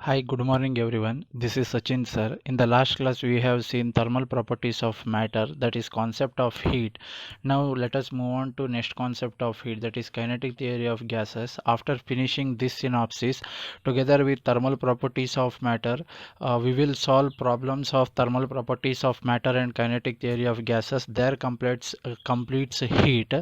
Hi, good morning everyone. This is Sachin sir. In the last class we have seen thermal properties of matter, that is concept of heat. Now let us move on to next concept of heat, that is kinetic theory of gases. After finishing this synopsis together with thermal properties of matter, we will solve problems of thermal properties of matter and kinetic theory of gases. There completes heat,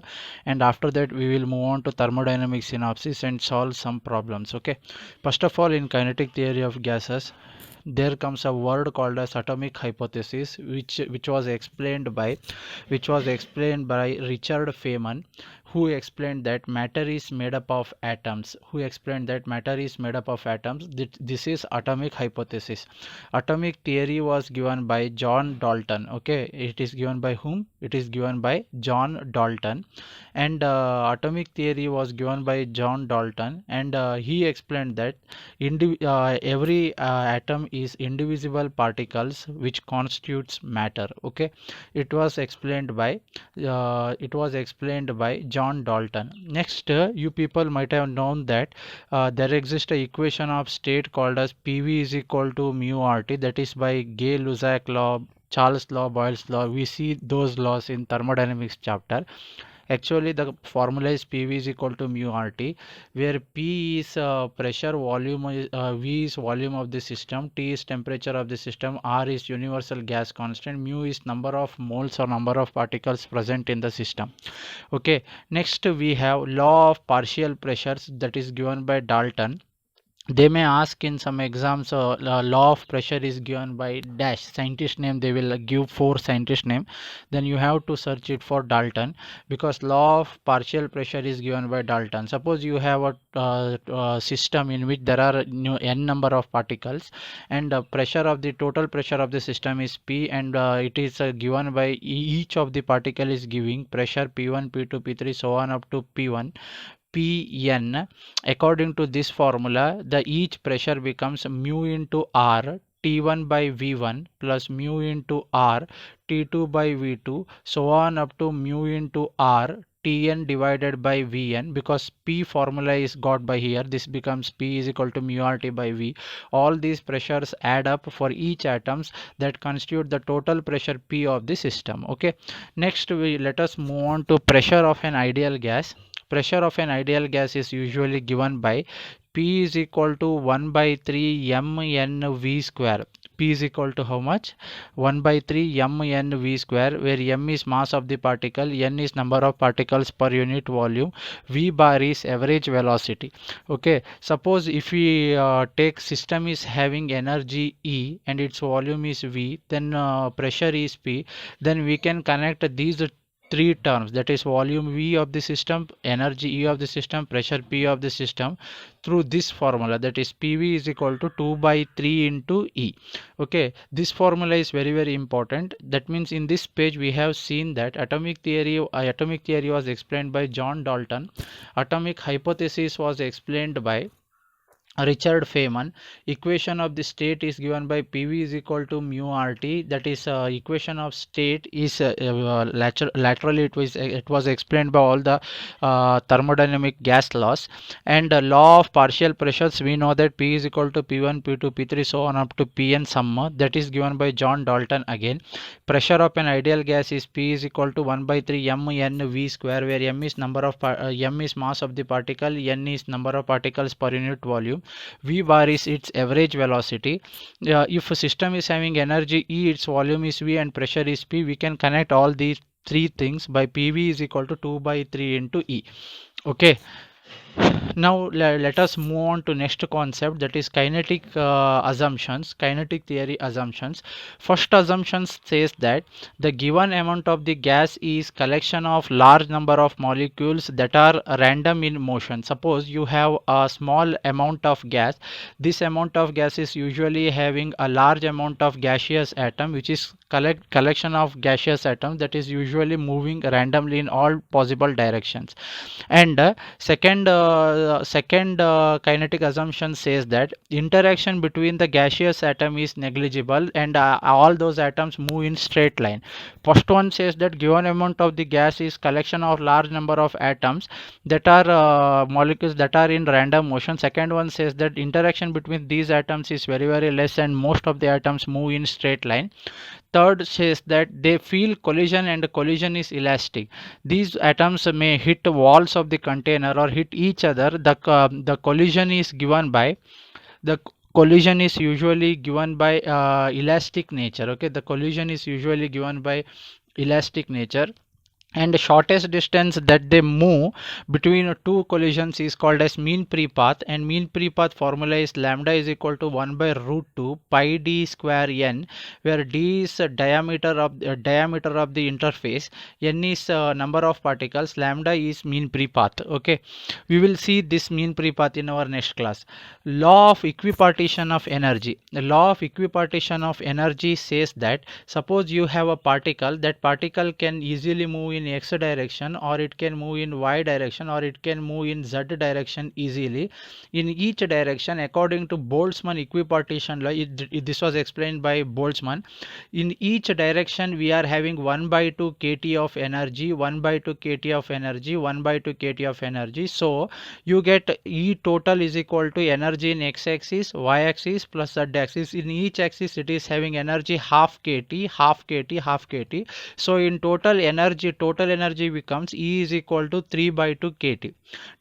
and after that we will move on to thermodynamic synopsis and solve some problems. Okay. First of all, in kinetic theory of gases, there comes a word called as atomic hypothesis, which was explained by Richard Feynman, who explained that matter is made up of atoms. This is atomic hypothesis. Atomic theory was given by John Dalton. Okay, it is given by whom? It is given by John Dalton, and atomic theory was given by John Dalton, and he explained that every atom is indivisible particles which constitutes matter. Okay, it was explained by John Dalton. Next, you people might have known that there exists a equation of state called as PV is equal to mu RT, that is by Gay-Lussac law, Charles law, Boyle's law. We see those laws in thermodynamics chapter. Actually, the formula is PV is equal to mu RT, where P is pressure, V is volume of the system, T is temperature of the system, R is universal gas constant, mu is number of moles or number of particles present in the system. Okay, next we have law of partial pressures, that is given by Dalton. They may ask in some exams, law of pressure is given by dash scientist name. They will give four scientist name, then you have to search it for Dalton, because law of partial pressure is given by Dalton. Suppose you have a system in which there are n number of particles, and total pressure of the system is P, and it is given by each of the particle is giving pressure P1, P2, P3, so on up to P1, Pn. According to this formula, the each pressure becomes mu into R, T1 by V1 plus mu into R, T2 by V2, so on up to mu into R, Tn divided by Vn, because P formula is got by here. This becomes P is equal to mu RT by V. All these pressures add up for each atoms that constitute the total pressure P of the system. Okay. Next, let us move on to pressure of an ideal gas. Pressure of an ideal gas is usually given by P is equal to 1 by 3 mnv square. P is equal to how much? 1 by 3 mnv square, where m is mass of the particle, n is number of particles per unit volume, v bar is average velocity. Okay, suppose if we take system is having energy E and its volume is V, then pressure is P, then we can connect these three terms, that is volume V of the system, energy E of the system, pressure P of the system, through this formula, that is PV is equal to 2 by 3 into E. Okay, this formula is very important. That means in this page we have seen that atomic theory was explained by John Dalton, atomic hypothesis was explained by Richard Feynman. Equation of the state is given by PV is equal to mu RT. That is equation of state is laterally it was explained by all the thermodynamic gas laws, and law of partial pressures. We know that P is equal to P1, P2, P3, so on up to Pn summa. That is given by John Dalton again. Pressure of an ideal gas is P is equal to 1 by 3 mnv square, where m is m is mass of the particle, n is number of particles per unit volume, V bar is its average velocity. If a system is having energy E, its volume is V and pressure is P, we can connect all these three things by PV is equal to 2 by 3 into E. Okay. Now let us move on to next concept, that is kinetic theory assumptions. First assumption says that the given amount of the gas is collection of large number of molecules that are random in motion. Suppose you have a small amount of gas. This amount of gas is usually having a large amount of gaseous atom, which is collection of gaseous atoms that is usually moving randomly in all possible directions. And second kinetic assumption says that interaction between the gaseous atom is negligible and all those atoms move in straight line. First one says that given amount of the gas is collection of large number of atoms that are molecules that are in random motion. Second one says that interaction between these atoms is very less and most of the atoms move in straight line. Third says that they feel collision and collision is elastic. These atoms may hit walls of the container or hit each other. The collision is given by the collision is usually given by elastic nature. Okay, the collision is usually given by elastic nature, and the shortest distance that they move between two collisions is called as mean free path, and mean free path formula is lambda is equal to 1 by root 2 pi d square n, where d is diameter of the interface, n is number of particles, lambda is mean free path. Okay, we will see this mean free path in our next class. Law of equipartition of energy. The law of equipartition of energy says that suppose you have a particle, that particle can easily move in x direction, or it can move in y direction, or it can move in z direction easily in each direction according to Boltzmann equipartition law. This was explained by Boltzmann. In each direction we are having 1 by 2 kT of energy, 1 by 2 kT of energy, 1 by 2 kT of energy. So you get E total is equal to energy in x axis, y axis plus z axis. In each axis it is having energy half kT, half kT, half kT. So in total energy becomes E is equal to 3 by 2 kT.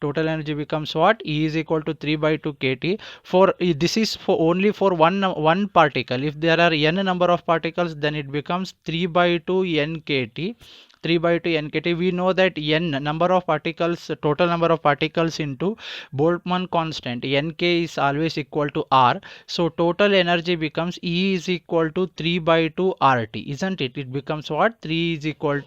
Total energy becomes what? E is equal to 3 by 2 kT. For this is for only for one particle. If there are n number of particles, then it becomes 3 by 2 n kT. 3 by 2 nkt. We know that n number of particles, total number of particles into Boltzmann constant, nk is always equal to r. So total energy becomes E is equal to 3 by 2 RT, isn't it? It becomes what? E is equal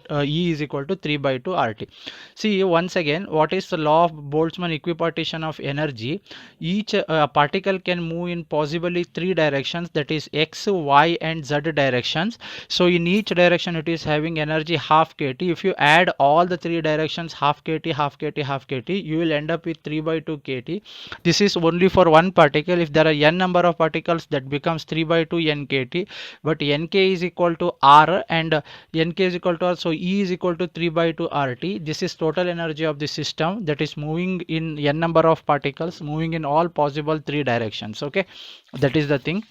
to 3 by 2 RT. See, once again, what is the law of Boltzmann equipartition of energy? Each particle can move in possibly three directions, that is x, y and z directions. So in each direction it is having energy half kT. If you add all the three directions, half kT, half kT, half kT, you will end up with 3 by 2 kT. This is only for one particle. If there are n number of particles, that becomes 3 by 2 n kT, but nk is equal to r and nk is equal to r, so E is equal to 3 by 2 RT. This is total energy of the system, that is moving in n number of particles, moving in all possible three directions. Okay, that is the thing.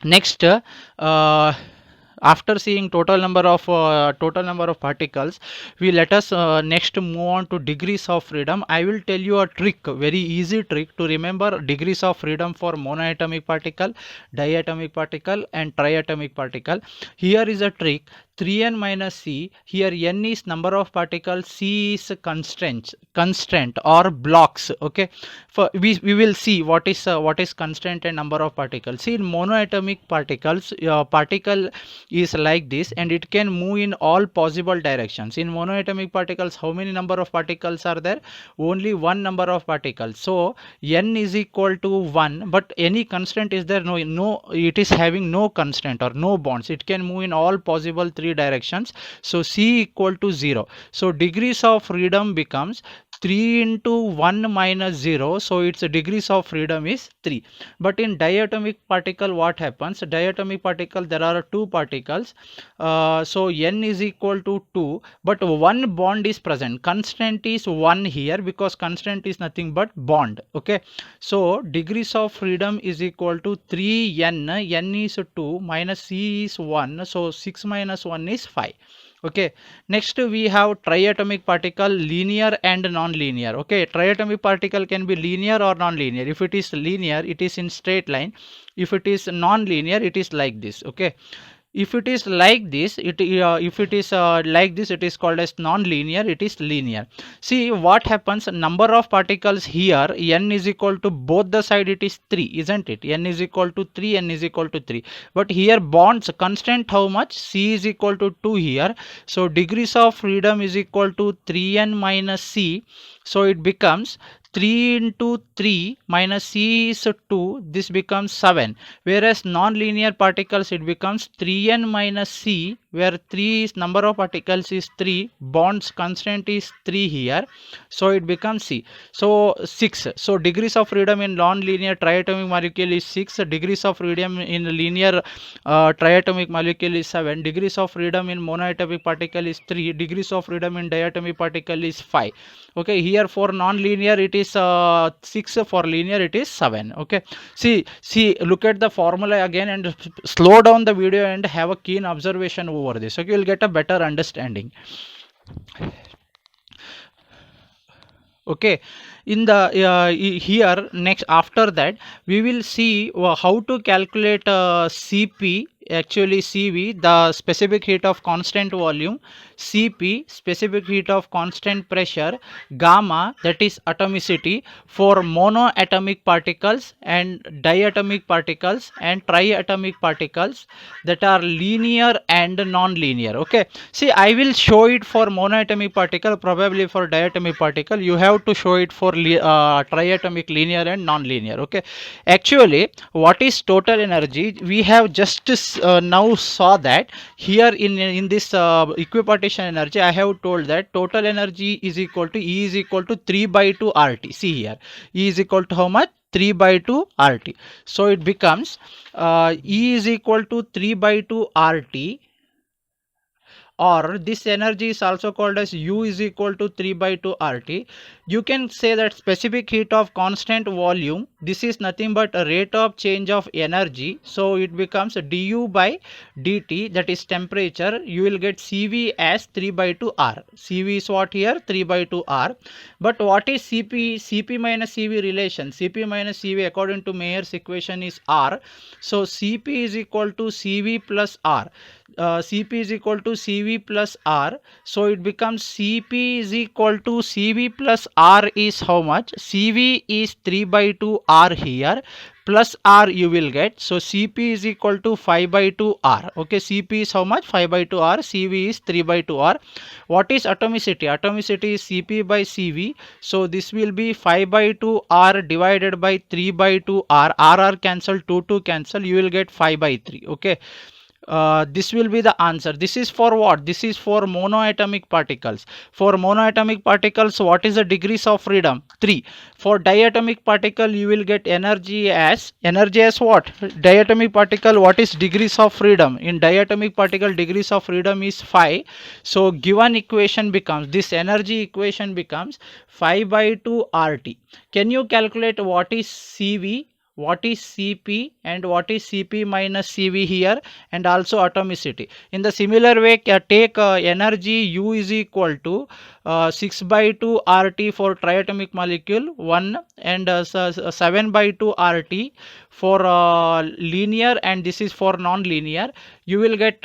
Next, after seeing total number of particles, we let us next move on to degrees of freedom. I will tell you a trick, very easy trick to remember degrees of freedom for monoatomic particle, diatomic particle and triatomic particle. Here is a trick. 3n minus c, here n is number of particles, c is constraint or blocks. Okay, for we will see what is constraint and number of particles. See, in monoatomic particles, particle is like this and it can move in all possible directions. In monoatomic particles, how many number of particles are there? Only one number of particles. So n is equal to 1, but any constraint is there? No, it is having no constraint or no bonds. It can move in all possible three directions. So c equal to 0. So degrees of freedom becomes 3 into 1 minus 0. So its degrees of freedom is 3. But in diatomic particle, what happens? Diatomic particle, there are two particles. So n is equal to 2, but one bond is present. Constraint is 1 here because constraint is nothing but bond. Okay, so degrees of freedom is equal to 3n. N is 2 minus c is 1. So 6 minus 1 is 5. Okay, next we have triatomic particle, linear and non-linear. Okay, triatomic particle can be linear or non-linear. If it is linear, it is in straight line. If it is non-linear, it is like this. Okay, if it is like this, it is called as non-linear. It is linear. See what happens, number of particles here, n is equal to both the side, it is 3, isn't it? N is equal to 3, n is equal to 3, but here bonds constant how much? C is equal to 2 here. So degrees of freedom is equal to 3n minus c. So it becomes 3 into 3 minus C is 2, this becomes 7. Whereas non-linear particles, it becomes 3n minus C, where 3 is number of particles is 3, bonds constant is 3 here, so it becomes C. So 6. So degrees of freedom in non-linear triatomic molecule is 6, degrees of freedom in linear triatomic molecule is 7, degrees of freedom in monoatomic particle is 3, degrees of freedom in diatomic particle is 5. Okay, here for non-linear it is 6, for linear it is 7. Okay, see, look at the formula again and slow down the video and have a keen observation over this. Okay, you'll get a better understanding. Okay, in the here next, after that we will see how to calculate Cp, actually Cv, the specific heat of constant volume, Cp, specific heat of constant pressure, gamma, that is atomicity for monoatomic particles and diatomic particles and triatomic particles that are linear and non-linear. Okay, see, I will show it for monoatomic particle, probably for diatomic particle you have to show it for triatomic, linear and non-linear. Okay, actually what is total energy, we have just now saw that here in this equipartition energy. I have told that total energy is equal to E is equal to 3 by 2 RT. See here, E is equal to how much? 3 by 2 RT. So it becomes E is equal to 3 by 2 RT, or this energy is also called as U is equal to 3 by 2 RT. You can say that specific heat of constant volume, this is nothing but a rate of change of energy, so it becomes du by dt, that is temperature. You will get Cv as 3 by 2 R. Cv is what here? 3 by 2 R. But what is Cp? Cp minus Cv relation. Cp minus Cv according to Mayer's equation is R. So Cp is equal to Cv plus R. Cp is equal to Cv plus R. So it becomes Cp is equal to Cv plus R is how much? Cv is 3 by 2 R here, plus R you will get. So Cp is equal to 5 by 2 R. Okay, Cp is how much? 5 by 2 R. Cv is 3 by 2 R. What is atomicity? Atomicity is Cp by Cv. So this will be 5 by 2 R divided by 3 by 2 R. R cancel, 2 cancel. You will get 5 by 3. Okay. This will be the answer. This is for what? This is for monoatomic particles. For monoatomic particles, what is the degrees of freedom? 3. For diatomic particle, you will get energy as what? Diatomic particle, what is degrees of freedom? In diatomic particle, degrees of freedom is 5. So given equation becomes, this energy equation becomes 5 by 2 RT. Can you calculate what is Cv, what is Cp, and what is Cp minus Cv here, and also atomicity? In the similar way, take energy U is equal to 6 by 2 RT for triatomic molecule 1, and 7 by 2 RT for linear, and this is for non-linear. You will get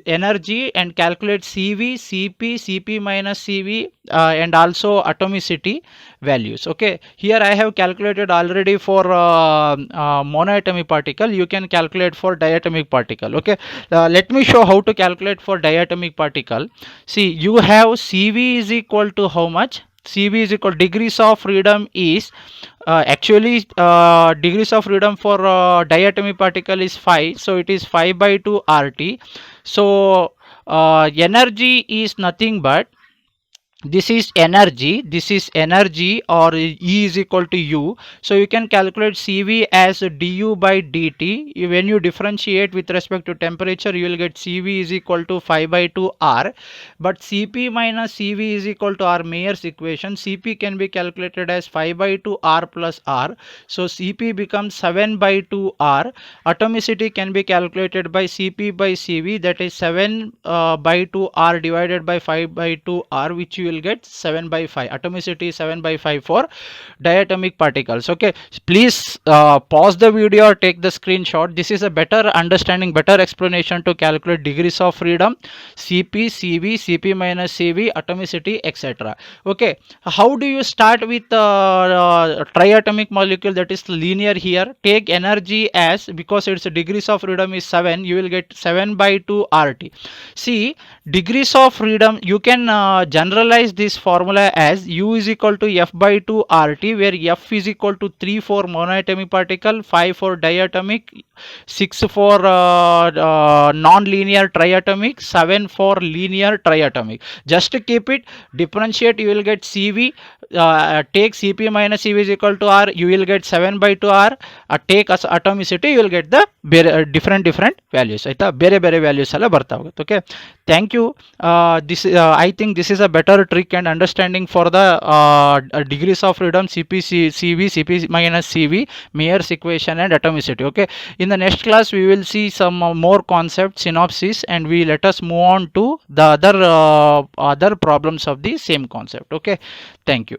energy and calculate Cv, Cp, Cp minus Cv, and also atomicity values. Okay, here I have calculated already for monoatomic particle. You can calculate for diatomic particle. Okay, let me show how to calculate for diatomic particle. See, you have Cv is equal to how much? Cv is equal, degrees of freedom is actually degrees of freedom for diatomic particle is 5, so it is 5 by 2 RT. So energy is nothing but, this is energy, or E is equal to U. So you can calculate Cv as du by dt. When you differentiate with respect to temperature, you will get Cv is equal to 5 by 2 R. But Cp minus Cv is equal to our Mayer's equation. Cp can be calculated as 5 by 2 R plus R. So Cp becomes 7 by 2 R. Atomicity can be calculated by Cp by Cv, that is 7 by 2 R divided by 5 by 2 R, which you will get 7 by 5. Atomicity is 7 by 5 for diatomic particles. Okay, please pause the video or take the screenshot. This is a better understanding, better explanation to calculate degrees of freedom, Cp, Cv, Cp minus Cv, atomicity, etc. Okay, how do you start with triatomic molecule, that is linear here? Take energy as, because its degrees of freedom is 7, you will get 7 by 2 RT. See, degrees of freedom, you can generalize summarize this formula as U is equal to F by 2 RT, where F is equal to 3 for monoatomic particle, 5 for diatomic, 6 for non-linear triatomic, 7 for linear triatomic. Just to keep it, differentiate, you will get CV. Take Cp minus Cv is equal to R, you will get 7 by 2 R. Take as atomicity, you will get the different values. Bere values alla barta hoಗುತ್ತೆ. Okay, thank you. This I think this is a better trick and understanding for the degrees of freedom, Cp Cv, Cp minus Cv, Mayer's equation and atomicity. Okay, in the next class we will see some more concepts, synopsis, and we let us move on to the other problems of the same concept. Okay, thank you.